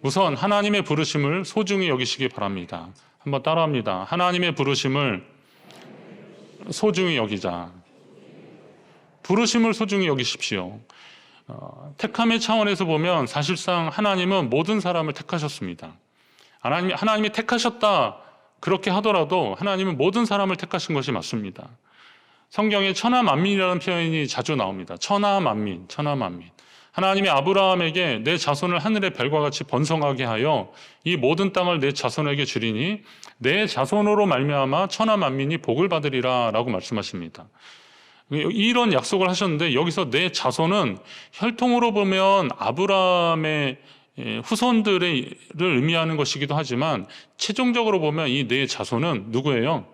우선 하나님의 부르심을 소중히 여기시기 바랍니다. 한번 따라합니다. 하나님의 부르심을 소중히 여기자. 부르심을 소중히 여기십시오. 택함의 차원에서 보면 사실상 하나님은 모든 사람을 택하셨습니다. 하나님이 택하셨다 그렇게 하더라도 하나님은 모든 사람을 택하신 것이 맞습니다. 성경에 천하만민이라는 표현이 자주 나옵니다. 천하만민. 하나님이 아브라함에게 내 자손을 하늘의 별과 같이 번성하게 하여 이 모든 땅을 내 자손에게 주리니 내 자손으로 말미암아 천하만민이 복을 받으리라 라고 말씀하십니다. 이런 약속을 하셨는데 여기서 내 자손은 혈통으로 보면 아브라함의 후손들을 의미하는 것이기도 하지만 최종적으로 보면 이 내 자손은 누구예요?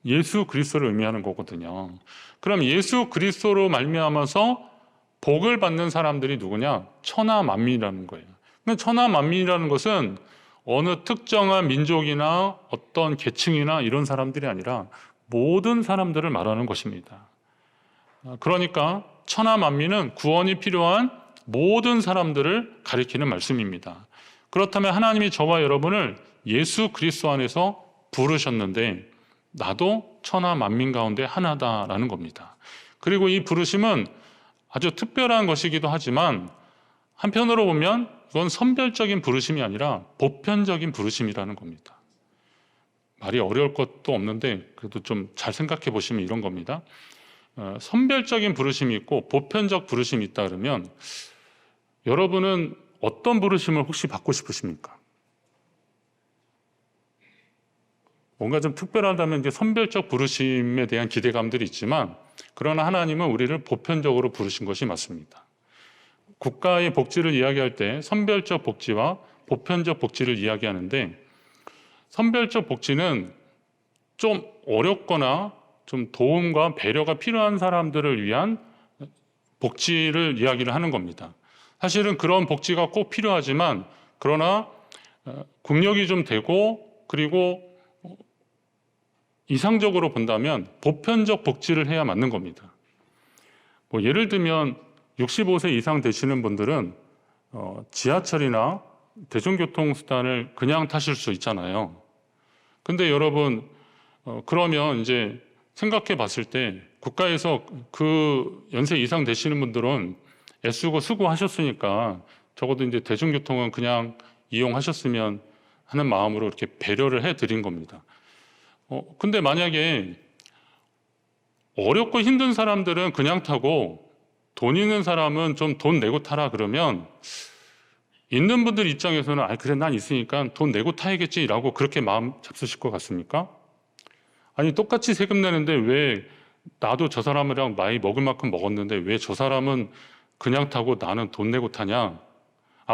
예수 그리스도를 의미하는 거거든요. 그럼 예수 그리스도로 말미암아서 복을 받는 사람들이 누구냐? 천하만민이라는 거예요. 천하만민이라는 것은 어느 특정한 민족이나 어떤 계층이나 이런 사람들이 아니라 모든 사람들을 말하는 것입니다. 그러니까 천하만민은 구원이 필요한 모든 사람들을 가리키는 말씀입니다. 그렇다면 하나님이 저와 여러분을 예수 그리스도 안에서 부르셨는데 나도 천하만민 가운데 하나다라는 겁니다. 그리고 이 부르심은 아주 특별한 것이기도 하지만 한편으로 보면 이건 선별적인 부르심이 아니라 보편적인 부르심이라는 겁니다. 말이 어려울 것도 없는데 그래도 좀 잘 생각해 보시면 이런 겁니다. 선별적인 부르심이 있고 보편적 부르심이 있다 그러면 여러분은 어떤 부르심을 혹시 받고 싶으십니까? 뭔가 좀 특별하다면 이제 선별적 부르심에 대한 기대감들이 있지만 그러나 하나님은 우리를 보편적으로 부르신 것이 맞습니다. 국가의 복지를 이야기할 때 선별적 복지와 보편적 복지를 이야기하는데 선별적 복지는 좀 어렵거나 좀 도움과 배려가 필요한 사람들을 위한 복지를 이야기를 하는 겁니다. 사실은 그런 복지가 꼭 필요하지만 그러나 국력이 좀 되고 그리고 이상적으로 본다면 보편적 복지를 해야 맞는 겁니다. 예를 들면 65세 이상 되시는 분들은 지하철이나 대중교통수단을 그냥 타실 수 있잖아요. 근데 여러분 그러면 이제 생각해 봤을 때 국가에서 그 연세 이상 되시는 분들은 애쓰고 수고하셨으니까 적어도 이제 대중교통은 그냥 이용하셨으면 하는 마음으로 이렇게 배려를 해 드린 겁니다. 근데 만약에 어렵고 힘든 사람들은 그냥 타고 돈 있는 사람은 좀 돈 내고 타라 그러면 있는 분들 입장에서는 그래 난 있으니까 돈 내고 타야겠지라고 그렇게 마음 잡수실 것 같습니까? 아니 똑같이 세금 내는데 왜 나도 저 사람이랑 많이 먹을 만큼 먹었는데 왜 저 사람은 그냥 타고 나는 돈 내고 타냐?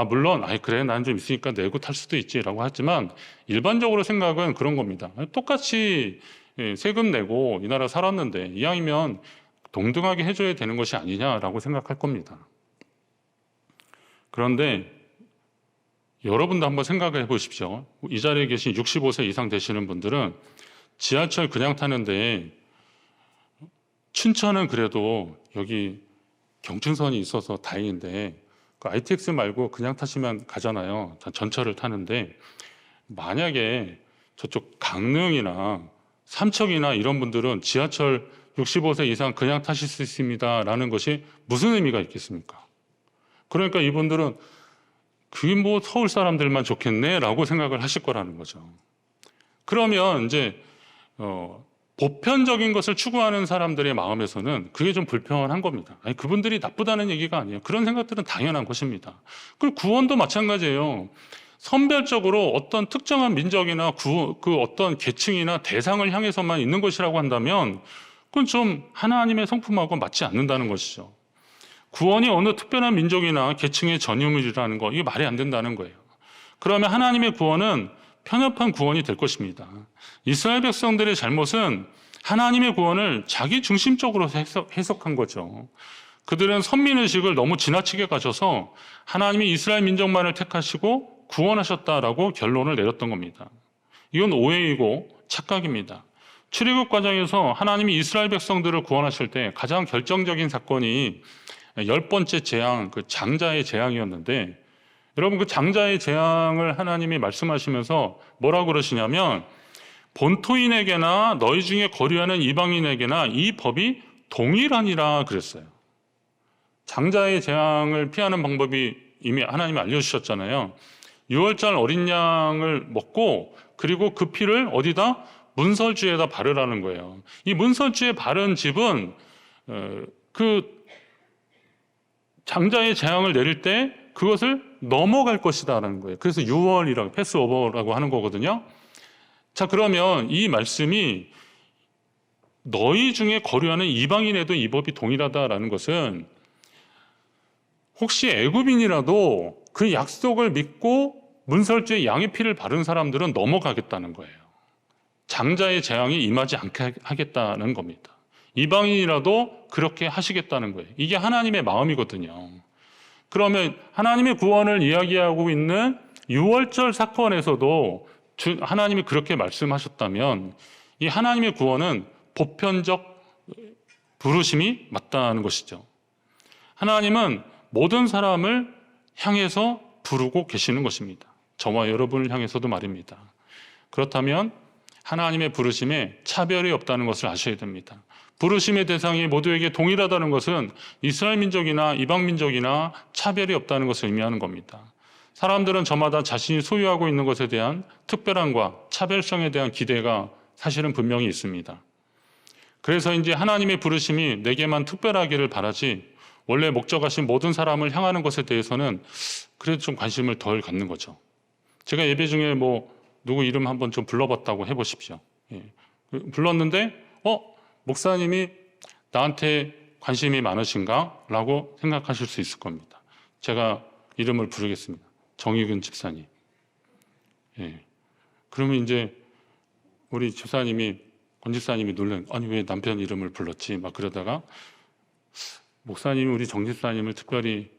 물론 그래 난 좀 있으니까 내고 탈 수도 있지라고 하지만 일반적으로 생각은 그런 겁니다. 똑같이 세금 내고 이 나라 살았는데 이왕이면 동등하게 해줘야 되는 것이 아니냐라고 생각할 겁니다. 그런데 여러분도 한번 생각해 보십시오. 이 자리에 계신 65세 이상 되시는 분들은 지하철 그냥 타는데 춘천은 그래도 여기 경춘선이 있어서 다행인데 그 ITX 말고 그냥 타시면 가잖아요. 전철을 타는데 만약에 저쪽 강릉이나 삼척이나 이런 분들은 지하철 65세 이상 그냥 타실 수 있습니다라는 것이 무슨 의미가 있겠습니까? 그러니까 이분들은 그게 뭐 서울 사람들만 좋겠네라고 생각을 하실 거라는 거죠. 그러면 이제 보편적인 것을 추구하는 사람들의 마음에서는 그게 좀 불편한 겁니다. 그분들이 나쁘다는 얘기가 아니에요. 그런 생각들은 당연한 것입니다. 그리고 구원도 마찬가지예요. 선별적으로 어떤 특정한 민족이나 그 어떤 계층이나 대상을 향해서만 있는 것이라고 한다면 그건 좀 하나님의 성품하고 맞지 않는다는 것이죠. 구원이 어느 특별한 민족이나 계층의 전유물이라는 거, 이게 말이 안 된다는 거예요. 그러면 하나님의 구원은 편협한 구원이 될 것입니다. 이스라엘 백성들의 잘못은 하나님의 구원을 자기 중심적으로 해석한 거죠. 그들은 선민의식을 너무 지나치게 가져서 하나님이 이스라엘 민족만을 택하시고 구원하셨다라고 결론을 내렸던 겁니다. 이건 오해이고 착각입니다. 출애굽 과정에서 하나님이 이스라엘 백성들을 구원하실 때 가장 결정적인 사건이 10번째 재앙, 그 장자의 재앙이었는데 여러분, 그 장자의 재앙을 하나님이 말씀하시면서 뭐라고 그러시냐면, 본토인에게나 너희 중에 거류하는 이방인에게나 이 법이 동일하니라 그랬어요. 장자의 재앙을 피하는 방법이 이미 하나님이 알려주셨잖아요. 6월절 어린 양을 먹고 그리고 그 피를 어디다? 문설주에다 바르라는 거예요. 이 문설주에 바른 집은 그 장자의 재앙을 내릴 때 그것을 넘어갈 것이다라는 거예요. 그래서 6월이라고 패스오버라고 하는 거거든요. 자, 그러면 이 말씀이 너희 중에 거류하는 이방인에도 이 법이 동일하다라는 것은 혹시 애굽인이라도 그 약속을 믿고 문설주에 양의 피를 바른 사람들은 넘어가겠다는 거예요. 장자의 재앙이 임하지 않게 하겠다는 겁니다. 이방인이라도 그렇게 하시겠다는 거예요. 이게 하나님의 마음이거든요. 그러면 하나님의 구원을 이야기하고 있는 6월절 사건에서도 하나님이 그렇게 말씀하셨다면 이 하나님의 구원은 보편적 부르심이 맞다는 것이죠. 하나님은 모든 사람을 향해서 부르고 계시는 것입니다. 저와 여러분을 향해서도 말입니다. 그렇다면 하나님의 부르심에 차별이 없다는 것을 아셔야 됩니다. 부르심의 대상이 모두에게 동일하다는 것은 이스라엘 민족이나 이방 민족이나 차별이 없다는 것을 의미하는 겁니다. 사람들은 저마다 자신이 소유하고 있는 것에 대한 특별함과 차별성에 대한 기대가 사실은 분명히 있습니다. 그래서 이제 하나님의 부르심이 내게만 특별하기를 바라지 원래 목적하신 모든 사람을 향하는 것에 대해서는 그래도 좀 관심을 덜 갖는 거죠. 제가 예배 중에 누구 이름 한번 좀 불러봤다고 해보십시오. 예. 불렀는데 목사님이 나한테 관심이 많으신가? 라고 생각하실 수 있을 겁니다. 제가 이름을 부르겠습니다. 정익은 집사님. 예. 그러면 이제 우리 집사님이, 권 집사님이 놀란, 아니 왜 남편 이름을 불렀지? 막 그러다가 목사님이 우리 정 집사님을 특별히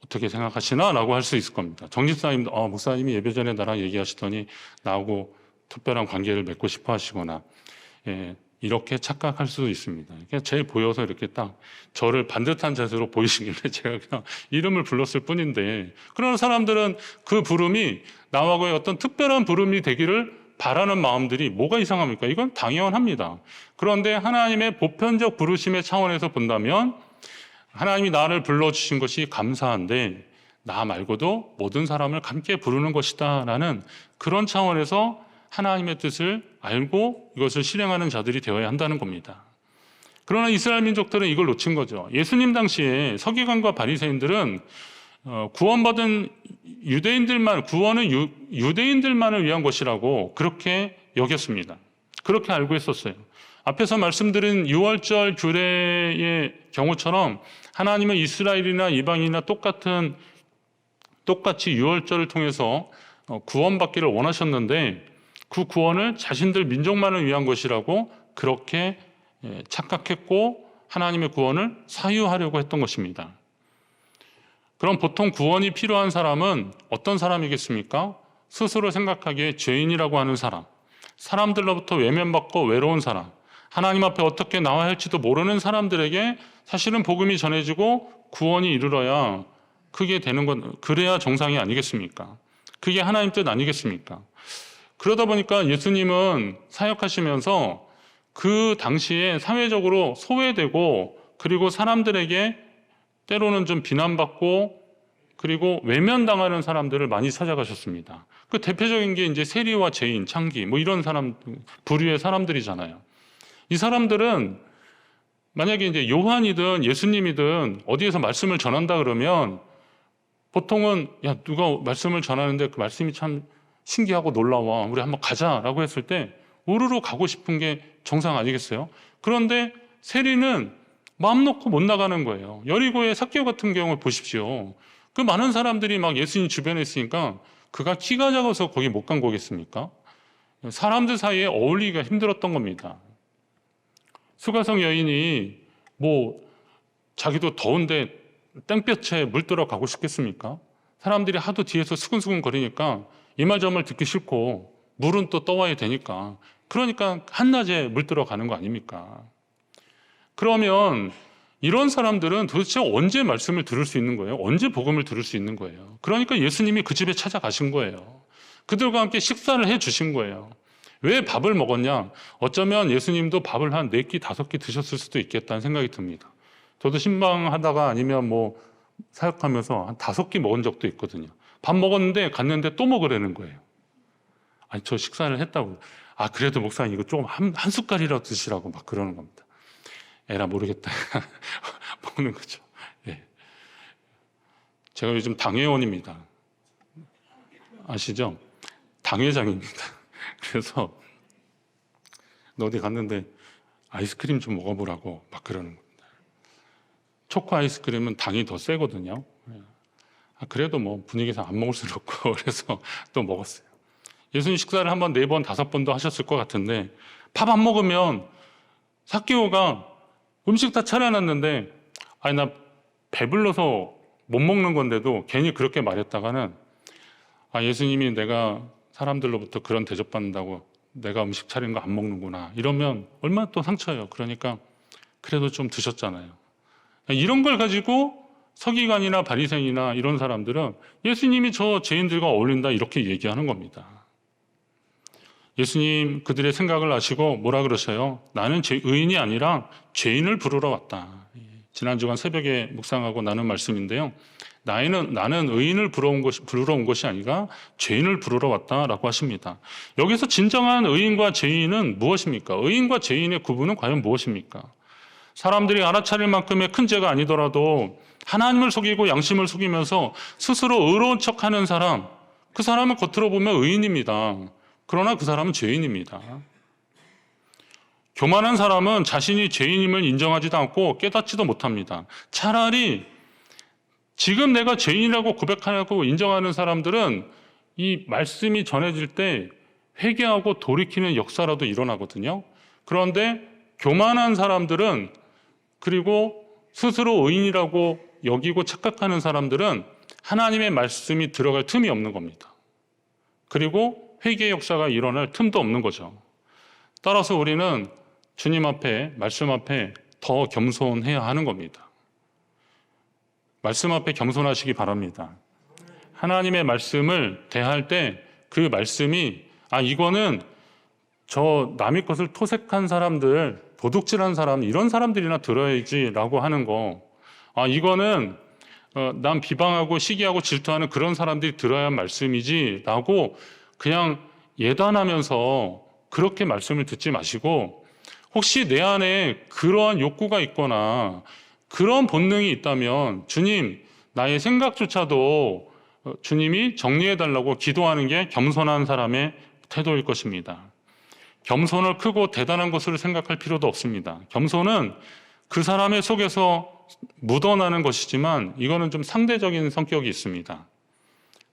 어떻게 생각하시나? 라고 할 수 있을 겁니다. 정 집사님도 목사님이 예배 전에 나랑 얘기하시더니 나하고 특별한 관계를 맺고 싶어 하시거나 이렇게 착각할 수도 있습니다. 그냥 제일 보여서 이렇게 딱 저를 반듯한 자세로 보이시길래 제가 그냥 이름을 불렀을 뿐인데, 그런 사람들은 그 부름이 나하고의 어떤 특별한 부름이 되기를 바라는 마음들이 뭐가 이상합니까? 이건 당연합니다. 그런데 하나님의 보편적 부르심의 차원에서 본다면 하나님이 나를 불러주신 것이 감사한데 나 말고도 모든 사람을 함께 부르는 것이다 라는 그런 차원에서 하나님의 뜻을 알고 이것을 실행하는 자들이 되어야 한다는 겁니다. 그러나 이스라엘 민족들은 이걸 놓친 거죠. 예수님 당시에 서기관과 바리새인들은 구원받은 유대인들만, 구원은 유대인들만을 위한 것이라고 그렇게 여겼습니다. 그렇게 알고 있었어요. 앞에서 말씀드린 6월절 규례의 경우처럼 하나님은 이스라엘이나 이방인이나 똑같이 6월절을 통해서 구원받기를 원하셨는데 그 구원을 자신들 민족만을 위한 것이라고 그렇게 착각했고 하나님의 구원을 사유하려고 했던 것입니다. 그럼 보통 구원이 필요한 사람은 어떤 사람이겠습니까? 스스로 생각하기에 죄인이라고 하는 사람, 사람들로부터 외면받고 외로운 사람, 하나님 앞에 어떻게 나와야 할지도 모르는 사람들에게 사실은 복음이 전해지고 구원이 이르러야 그게 되는 건, 그래야 정상이 아니겠습니까? 그게 하나님 뜻 아니겠습니까? 그러다 보니까 예수님은 사역하시면서 그 당시에 사회적으로 소외되고 그리고 사람들에게 때로는 좀 비난받고 그리고 외면당하는 사람들을 많이 찾아가셨습니다. 그 대표적인 게 이제 세리와 죄인, 창기 이런 사람, 부류의 사람들이잖아요. 이 사람들은 만약에 이제 요한이든 예수님이든 어디에서 말씀을 전한다 그러면 보통은 누가 말씀을 전하는데 그 말씀이 참 신기하고 놀라워, 우리 한번 가자라고 했을 때 우르르 가고 싶은 게 정상 아니겠어요? 그런데 세리는 마음 놓고 못 나가는 거예요. 여리고의 삭개오 같은 경우 보십시오. 그 많은 사람들이 막 예수님 주변에 있으니까 그가 키가 작아서 거기 못 간 거겠습니까? 사람들 사이에 어울리기가 힘들었던 겁니다. 수가성 여인이 자기도 더운데 땡볕에 물들어 가고 싶겠습니까? 사람들이 하도 뒤에서 수근수근 거리니까 이 말 저 말 듣기 싫고 물은 또 떠와야 되니까, 그러니까 한낮에 물들어 가는 거 아닙니까? 그러면 이런 사람들은 도대체 언제 말씀을 들을 수 있는 거예요? 언제 복음을 들을 수 있는 거예요? 그러니까 예수님이 그 집에 찾아가신 거예요. 그들과 함께 식사를 해 주신 거예요. 왜 밥을 먹었냐? 어쩌면 예수님도 밥을 한 4끼, 5끼 드셨을 수도 있겠다는 생각이 듭니다. 저도 신방하다가 아니면 뭐 사역하면서 한 5끼 먹은 적도 있거든요. 밥 먹었는데 갔는데 또 먹으라는 거예요. 아니, 저 식사를 했다고. 아, 그래도 목사님 이거 조금 한 숟갈이라도 드시라고 막 그러는 겁니다. 에라 모르겠다. 먹는 거죠. 예. 제가 요즘 당회원입니다. 아시죠? 당회장입니다. 그래서 너 어디 갔는데 아이스크림 좀 먹어보라고 막 그러는 겁니다. 초코 아이스크림은 당이 더 세거든요. 아, 그래도 뭐 분위기상 안 먹을 수는 없고 그래서 또 먹었어요. 예수님 식사를 한 번, 4번, 5번도 하셨을 것 같은데 밥 안 먹으면 삭개오가 음식 다 차려놨는데 아니 나 배불러서 못 먹는 건데도 괜히 그렇게 말했다가는 아, 예수님이 내가 사람들로부터 그런 대접받는다고 내가 음식 차린 거 안 먹는구나 이러면 얼마나 또 상처예요. 그러니까 그래도 좀 드셨잖아요. 이런 걸 가지고 서기관이나 바리새인이나 이런 사람들은 예수님이 저 죄인들과 어울린다 이렇게 얘기하는 겁니다. 예수님 그들의 생각을 아시고 뭐라 그러셔요? 나는 의인이 아니라 죄인을 부르러 왔다. 지난 주간 새벽에 묵상하고 나눈 말씀인데요. 나는 의인을 부르러 온 것이 아니라 죄인을 부르러 왔다라고 하십니다. 여기서 진정한 의인과 죄인은 무엇입니까? 의인과 죄인의 구분은 과연 무엇입니까? 사람들이 알아차릴 만큼의 큰 죄가 아니더라도 하나님을 속이고 양심을 속이면서 스스로 의로운 척하는 사람, 그 사람은 겉으로 보면 의인입니다. 그러나 그 사람은 죄인입니다. 교만한 사람은 자신이 죄인임을 인정하지도 않고 깨닫지도 못합니다. 차라리 지금 내가 죄인이라고 고백하고 인정하는 사람들은 이 말씀이 전해질 때 회개하고 돌이키는 역사라도 일어나거든요. 그런데 교만한 사람들은 그리고 스스로 의인이라고 여기고 착각하는 사람들은 하나님의 말씀이 들어갈 틈이 없는 겁니다. 그리고 회개의 역사가 일어날 틈도 없는 거죠. 따라서 우리는 주님 앞에, 말씀 앞에 더 겸손해야 하는 겁니다. 말씀 앞에 겸손하시기 바랍니다. 하나님의 말씀을 대할 때 그 말씀이 이거는 저 남의 것을 토색한 사람들, 도둑질한 사람 이런 사람들이나 들어야지라고 하는 거 이거는 남 비방하고 시기하고 질투하는 그런 사람들이 들어야 할 말씀이지라고 그냥 예단하면서 그렇게 말씀을 듣지 마시고 혹시 내 안에 그러한 욕구가 있거나 그런 본능이 있다면 주님 나의 생각조차도 주님이 정리해달라고 기도하는 게 겸손한 사람의 태도일 것입니다. 겸손을 크고 대단한 것으로 생각할 필요도 없습니다. 겸손은 그 사람의 속에서 묻어나는 것이지만 이거는 좀 상대적인 성격이 있습니다.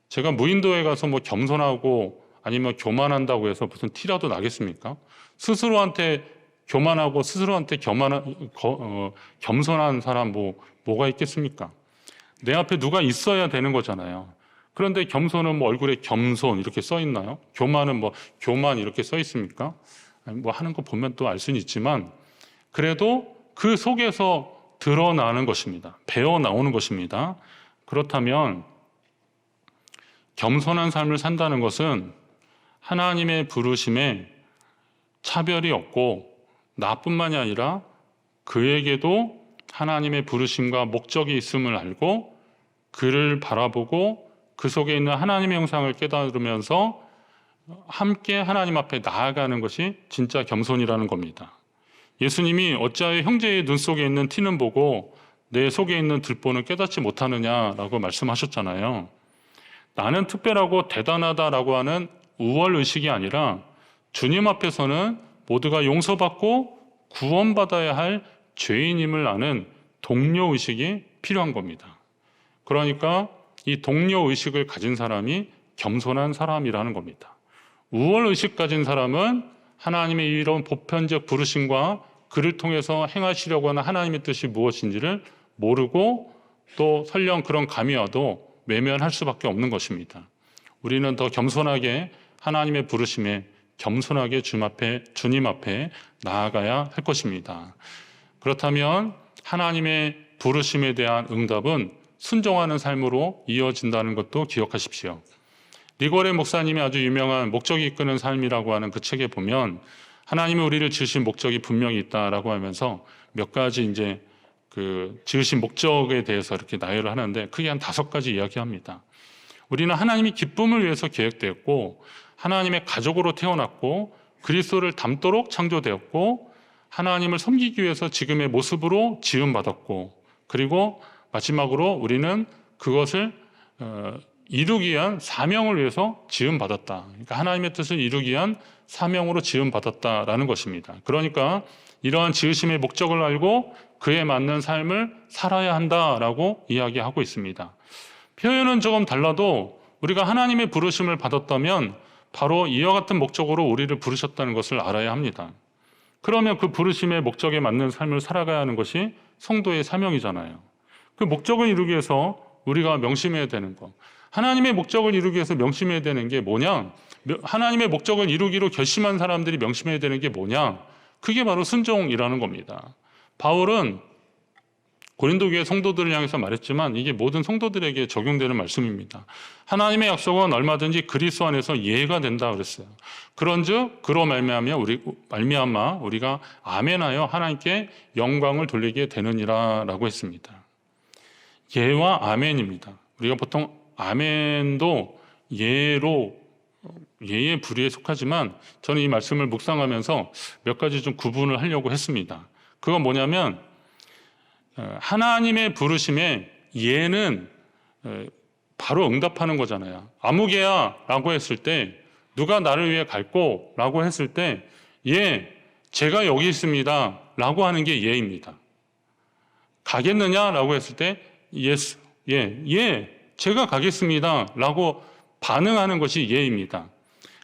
제가 무인도에 가서 뭐 겸손하고 아니면 교만한다고 해서 무슨 티라도 나겠습니까? 스스로한테 교만하고 스스로한테 겸손한 사람 뭐가 있겠습니까? 내 앞에 누가 있어야 되는 거잖아요. 그런데 겸손은 뭐 얼굴에 겸손 이렇게 써 있나요? 교만은 뭐 교만 이렇게 써 있습니까? 뭐 하는 거 보면 또 알 수는 있지만 그래도 그 속에서 드러나는 것입니다. 배어 나오는 것입니다. 그렇다면 겸손한 삶을 산다는 것은 하나님의 부르심에 차별이 없고 나뿐만이 아니라 그에게도 하나님의 부르심과 목적이 있음을 알고 그를 바라보고 그 속에 있는 하나님의 형상을 깨달으면서 함께 하나님 앞에 나아가는 것이 진짜 겸손이라는 겁니다. 예수님이 어찌하여 형제의 눈 속에 있는 티는 보고 내 속에 있는 들보는 깨닫지 못하느냐라고 말씀하셨잖아요. 나는 특별하고 대단하다라고 하는 우월의식이 아니라 주님 앞에서는 모두가 용서받고 구원받아야 할 죄인임을 아는 동료의식이 필요한 겁니다. 그러니까 이 동료의식을 가진 사람이 겸손한 사람이라는 겁니다. 우월의식 가진 사람은 하나님의 이런 보편적 부르심과 그를 통해서 행하시려고 하는 하나님의 뜻이 무엇인지를 모르고 또 설령 그런 감이 와도 외면할 수밖에 없는 것입니다. 우리는 더 겸손하게 하나님의 부르심에 겸손하게 주님 앞에 나아가야 할 것입니다. 그렇다면 하나님의 부르심에 대한 응답은 순종하는 삶으로 이어진다는 것도 기억하십시오. 리고레 목사님이 아주 유명한 목적이 이끄는 삶이라고 하는 그 책에 보면 하나님이 우리를 지으신 목적이 분명히 있다라고 하면서 몇 가지 이제 그 지으신 목적에 대해서 이렇게 나열을 하는데 크게 한 5가지 이야기합니다. 우리는 하나님이 기쁨을 위해서 계획되었고 하나님의 가족으로 태어났고 그리스도를 닮도록 창조되었고 하나님을 섬기기 위해서 지금의 모습으로 지음받았고 그리고 마지막으로 우리는 그것을 이루기 위한 사명을 위해서 지음받았다. 그러니까 하나님의 뜻을 이루기 위한 사명으로 지음받았다라는 것입니다. 그러니까 이러한 지으심의 목적을 알고 그에 맞는 삶을 살아야 한다라고 이야기하고 있습니다. 표현은 조금 달라도 우리가 하나님의 부르심을 받았다면 바로 이와 같은 목적으로 우리를 부르셨다는 것을 알아야 합니다. 그러면 그 부르심의 목적에 맞는 삶을 살아가야 하는 것이 성도의 사명이잖아요. 그 목적을 이루기 위해서 우리가 명심해야 되는 것. 하나님의 목적을 이루기 위해서 명심해야 되는 게 뭐냐? 하나님의 목적을 이루기로 결심한 사람들이 명심해야 되는 게 뭐냐? 그게 바로 순종이라는 겁니다. 바울은 고린도 교회 성도들을 향해서 말했지만 이게 모든 성도들에게 적용되는 말씀입니다. 하나님의 약속은 얼마든지 그리스도 안에서 예가 된다 그랬어요. 그런즉 그로 말미암아 우리가 아멘하여 하나님께 영광을 돌리게 되느니라라고 했습니다. 예와 아멘입니다. 우리가 보통 아멘도 예의 부류에 속하지만 저는 이 말씀을 묵상하면서 몇 가지 좀 구분을 하려고 했습니다. 그건 뭐냐면 하나님의 부르심에 예는 바로 응답하는 거잖아요. 아무개야 라고 했을 때 누가 나를 위해 갈꼬 라고 했을 때 예, 제가 여기 있습니다 라고 하는 게 예입니다. 가겠느냐 라고 했을 때 yes, 예, 제가 가겠습니다 라고 반응하는 것이 예입니다.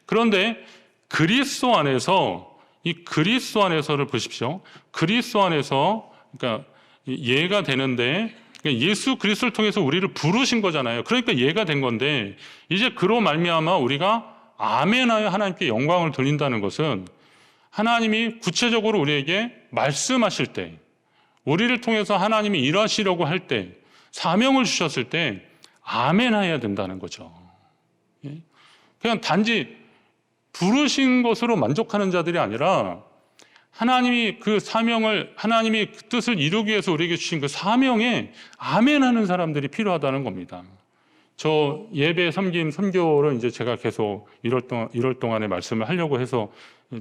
그런데 그리스도 안에서 이 그리스도 안에서를 보십시오. 그리스도 안에서 그러니까 예가 되는데 예수 그리스도를 통해서 우리를 부르신 거잖아요. 그러니까 예가 된 건데 이제 그로 말미암아 우리가 아멘하여 하나님께 영광을 돌린다는 것은 하나님이 구체적으로 우리에게 말씀하실 때 우리를 통해서 하나님이 일하시려고 할 때 사명을 주셨을 때 아멘해야 된다는 거죠. 그냥 단지 부르신 것으로 만족하는 자들이 아니라 하나님이 그 사명을 하나님이 그 뜻을 이루기 위해서 우리에게 주신 그 사명에 아멘하는 사람들이 필요하다는 겁니다. 저 예배 섬김 선교를 이제 제가 계속 1월 동안에 말씀을 하려고 해서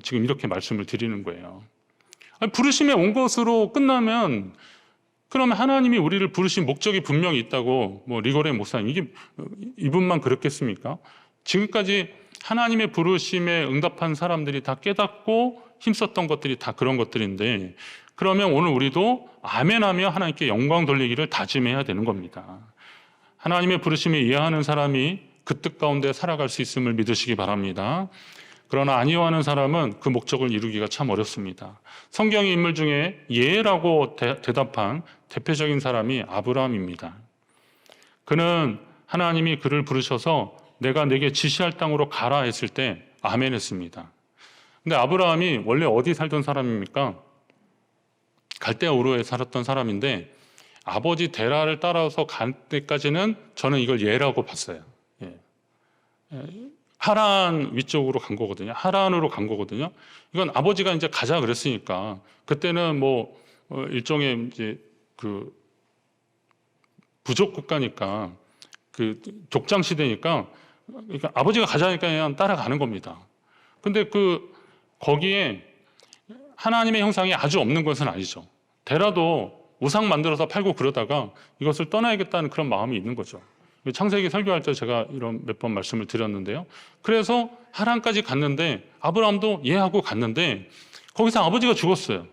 지금 이렇게 말씀을 드리는 거예요. 부르심에 온 것으로 끝나면 그러면 하나님이 우리를 부르신 목적이 분명히 있다고 뭐 리고레 목사님 이분만 그렇겠습니까? 지금까지 하나님의 부르심에 응답한 사람들이 다 깨닫고 힘썼던 것들이 다 그런 것들인데 그러면 오늘 우리도 아멘하며 하나님께 영광 돌리기를 다짐해야 되는 겁니다. 하나님의 부르심에 이해하는 사람이 그 뜻 가운데 살아갈 수 있음을 믿으시기 바랍니다. 그러나 아니요하는 사람은 그 목적을 이루기가 참 어렵습니다. 성경의 인물 중에 예라고 대답한 대표적인 사람이 아브라함입니다. 그는 하나님이 그를 부르셔서 내가 내게 지시할 땅으로 가라 했을 때 아멘 했습니다. 근데 아브라함이 원래 어디 살던 사람입니까? 갈대아 우르에 살았던 사람인데 아버지 데라를 따라서 갈 때까지는 저는 이걸 예라고 봤어요. 하란 위쪽으로 간 거거든요. 하란으로 간 거거든요. 이건 아버지가 이제 가자 그랬으니까 그때는 뭐 일종의 이제 그 부족 국가니까 그 족장 시대니까 그러니까 아버지가 가자니까 그냥 따라가는 겁니다. 근데 거기에 하나님의 형상이 아주 없는 것은 아니죠. 데라도 우상 만들어서 팔고 그러다가 이것을 떠나야겠다는 그런 마음이 있는 거죠. 창세기 설교할 때 제가 이런 몇 번 말씀을 드렸는데요. 그래서 하란까지 갔는데 아브라함도 예하고 갔는데 거기서 아버지가 죽었어요.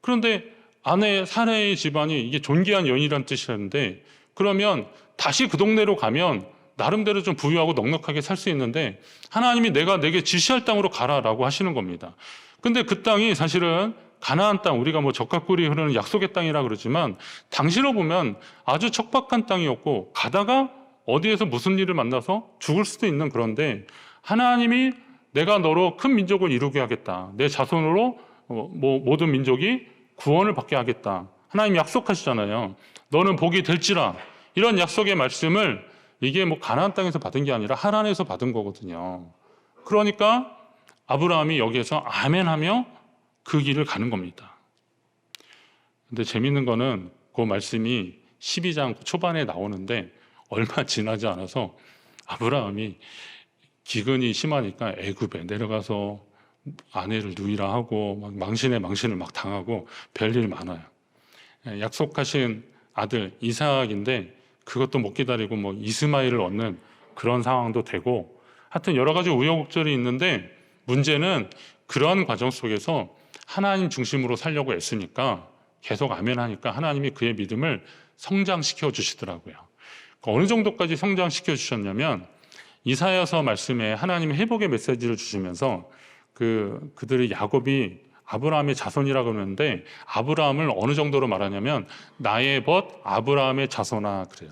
그런데 아내 사라의 집안이 이게 존귀한 여인이라는 뜻이었는데 그러면 다시 그 동네로 가면 나름대로 좀 부유하고 넉넉하게 살 수 있는데 하나님이 내가 내게 지시할 땅으로 가라라고 하시는 겁니다. 근데 그 땅이 사실은 가나안 땅, 우리가 뭐 젖가꿀이 흐르는 약속의 땅이라 그러지만 당시로 보면 아주 척박한 땅이었고 가다가 어디에서 무슨 일을 만나서 죽을 수도 있는 그런데 하나님이 내가 너로 큰 민족을 이루게 하겠다. 내 자손으로 모든 민족이 구원을 받게 하겠다 하나님 약속하시잖아요. 너는 복이 될지라. 이런 약속의 말씀을 이게 뭐 가나안 땅에서 받은 게 아니라 하란에서 받은 거거든요. 그러니까 아브라함이 여기에서 아멘하며 그 길을 가는 겁니다. 근데 재밌는 거는 그 말씀이 12장 초반에 나오는데 얼마 지나지 않아서 아브라함이 기근이 심하니까 애굽에 내려가서 아내를 누이라 하고 막 망신을 막 당하고 별일 많아요. 약속하신 아들 이삭인데 그것도 못 기다리고 뭐 이스마엘을 얻는 그런 상황도 되고, 하여튼 여러 가지 우여곡절이 있는데 문제는 그런 과정 속에서 하나님 중심으로 살려고 애쓰니까 계속 아멘하니까 하나님이 그의 믿음을 성장시켜 주시더라고요. 어느 정도까지 성장시켜 주셨냐면 이사야서 말씀에 하나님이 회복의 메시지를 주시면서 그들의 야곱이 아브라함의 자손이라고 그러는데 아브라함을 어느 정도로 말하냐면 나의 벗 아브라함의 자손아 그래요.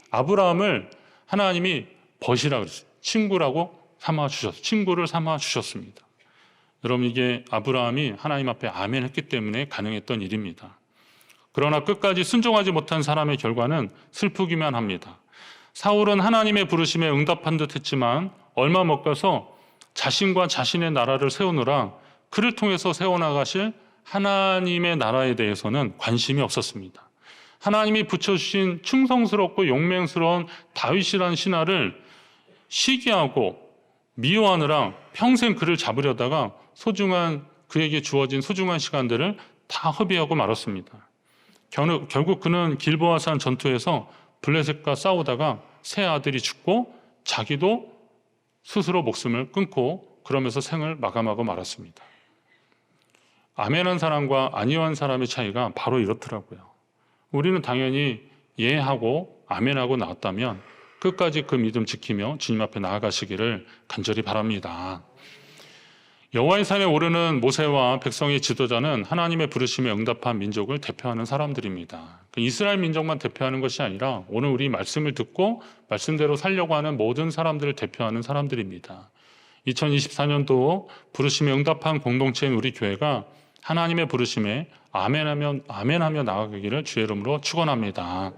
아브라함을 하나님이 벗이라 그랬어요. 친구라고 삼아 주셨어요. 친구를 삼아 주셨습니다. 여러분 이게 아브라함이 하나님 앞에 아멘 했기 때문에 가능했던 일입니다. 그러나 끝까지 순종하지 못한 사람의 결과는 슬프기만 합니다. 사울은 하나님의 부르심에 응답한 듯 했지만 얼마 못 가서 자신과 자신의 나라를 세우느라 그를 통해서 세워나가실 하나님의 나라에 대해서는 관심이 없었습니다. 하나님이 붙여주신 충성스럽고 용맹스러운 다윗이라는 신하를 시기하고 미워하느라 평생 그를 잡으려다가 그에게 주어진 소중한 시간들을 다 허비하고 말았습니다. 결국 그는 길보아산 전투에서 블레셋과 싸우다가 세 아들이 죽고 자기도 스스로 목숨을 끊고 그러면서 생을 마감하고 말았습니다. 아멘한 사람과 아니한 사람의 차이가 바로 이렇더라고요. 우리는 당연히 예하고 아멘하고 나왔다면 끝까지 그 믿음 지키며 주님 앞에 나아가시기를 간절히 바랍니다. 여호와의 산에 오르는 모세와 백성의 지도자는 하나님의 부르심에 응답한 민족을 대표하는 사람들입니다. 이스라엘 민족만 대표하는 것이 아니라 오늘 우리 말씀을 듣고 말씀대로 살려고 하는 모든 사람들을 대표하는 사람들입니다. 2024년도 부르심에 응답한 공동체인 우리 교회가 하나님의 부르심에 아멘하며 나아가기를 주의 이름으로 축원합니다.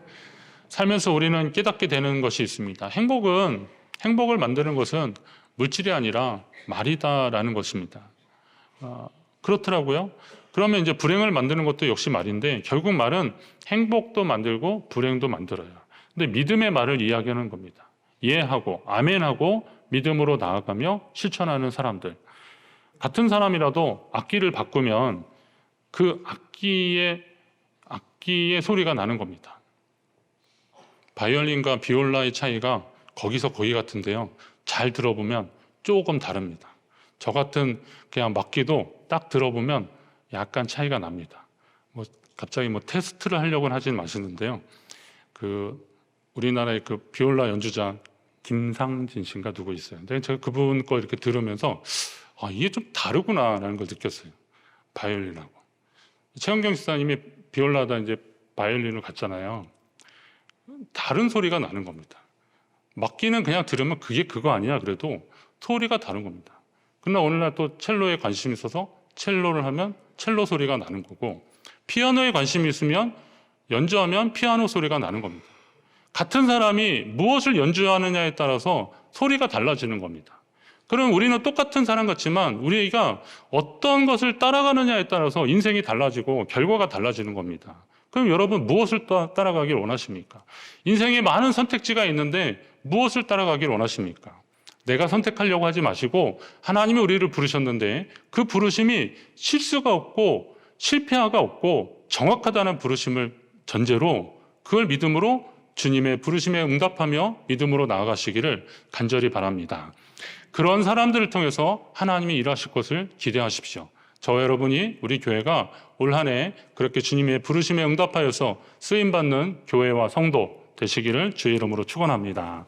살면서 우리는 깨닫게 되는 것이 있습니다. 행복을 만드는 것은 물질이 아니라 말이다라는 것입니다. 그렇더라고요. 그러면 이제 불행을 만드는 것도 역시 말인데 결국 말은 행복도 만들고 불행도 만들어요. 근데 믿음의 말을 이야기하는 겁니다. 이해하고 아멘하고 믿음으로 나아가며 실천하는 사람들. 같은 사람이라도 악기를 바꾸면 그 악기의 소리가 나는 겁니다. 바이올린과 비올라의 차이가 거기서 거기 같은데요. 잘 들어보면 조금 다릅니다. 저 같은 그냥 막기도 딱 들어보면 약간 차이가 납니다. 갑자기 테스트를 하려고는 하진 마시는데요. 우리나라의 비올라 연주자 김상진 씨인가 누구 있어요. 근데 제가 그분 거 이렇게 들으면서 이게 좀 다르구나라는 걸 느꼈어요. 바이올린하고. 최은경 집사님이 비올라다 이제 바이올린을 갔잖아요. 다른 소리가 나는 겁니다. 막기는 그냥 들으면 그게 그거 아니야 그래도 소리가 다른 겁니다. 그러나 오늘날 또 첼로에 관심이 있어서 첼로를 하면 첼로 소리가 나는 거고 피아노에 관심이 있으면 연주하면 피아노 소리가 나는 겁니다. 같은 사람이 무엇을 연주하느냐에 따라서 소리가 달라지는 겁니다. 그럼 우리는 똑같은 사람 같지만 우리가 어떤 것을 따라가느냐에 따라서 인생이 달라지고 결과가 달라지는 겁니다. 그럼 여러분 무엇을 따라가길 원하십니까? 인생에 많은 선택지가 있는데 무엇을 따라가길 원하십니까? 내가 선택하려고 하지 마시고 하나님이 우리를 부르셨는데 그 부르심이 실수가 없고 실패가 없고 정확하다는 부르심을 전제로 그걸 믿음으로 주님의 부르심에 응답하며 믿음으로 나아가시기를 간절히 바랍니다. 그런 사람들을 통해서 하나님이 일하실 것을 기대하십시오. 저와 여러분이 우리 교회가 올 한 해 그렇게 주님의 부르심에 응답하여서 쓰임받는 교회와 성도 되시기를 주의 이름으로 축원합니다.